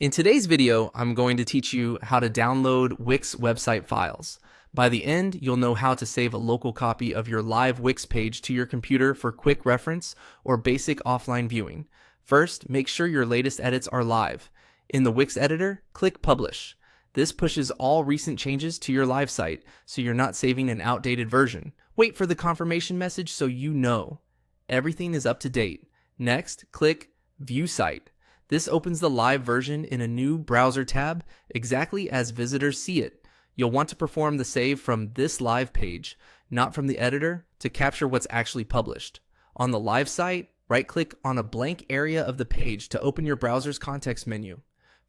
In today's video, I'm going to teach you how to download Wix website files. By the end, you'll know how to save a local copy of your live Wix page to your computer for quick reference or basic offline viewing. First, make sure your latest edits are live. In the Wix editor, click Publish. This pushes all recent changes to your live site, so you're not saving an outdated version. Wait for the confirmation message so you know everything is up to date. Next, click View Site. This opens the live version in a new browser tab, exactly as visitors see it. You'll want to perform the save from this live page, not from the editor, to capture what's actually published. On the live site, right-click on a blank area of the page to open your browser's context menu.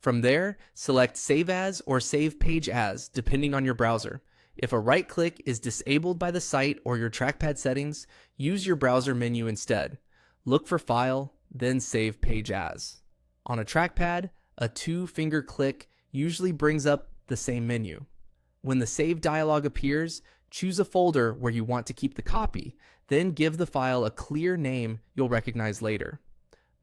From there, select Save As or Save Page As, depending on your browser. If a right-click is disabled by the site or your trackpad settings, use your browser menu instead. Look for File, then Save Page As. On a trackpad, a two-finger click usually brings up the same menu. When the Save dialog appears, choose a folder where you want to keep the copy, then give the file a clear name you'll recognize later.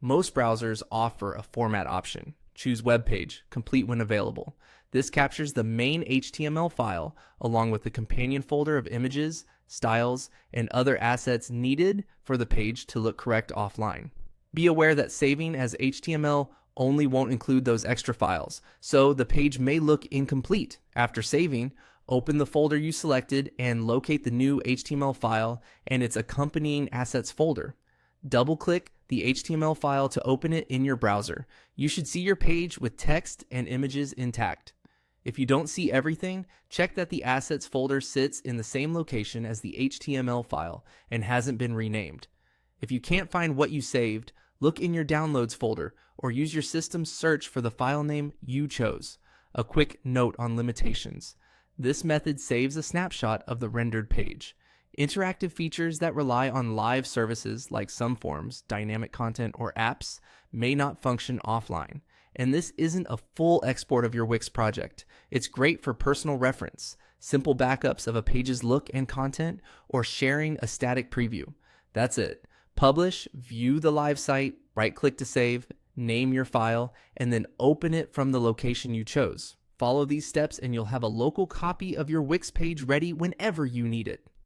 Most browsers offer a format option. Choose Web Page, complete when available. This captures the main HTML file along with the companion folder of images, styles, and other assets needed for the page to look correct offline. Be aware that saving as HTML only won't include those extra files, so the page may look incomplete. After saving, open the folder you selected and locate the new HTML file and its accompanying assets folder. Double-click the HTML file to open it in your browser. You should see your page with text and images intact. If you don't see everything, check that the assets folder sits in the same location as the HTML file and hasn't been renamed. If you can't find what you saved, look in your Downloads folder or use your system's search for the file name you chose. A quick note on limitations. This method saves a snapshot of the rendered page. Interactive features that rely on live services like some forms, dynamic content, or apps may not function offline. And this isn't a full export of your Wix project. It's great for personal reference, simple backups of a page's look and content, or sharing a static preview. That's it. Publish, view the live site, right-click to save, name your file, and then open it from the location you chose. Follow these steps and you'll have a local copy of your Wix page ready whenever you need it.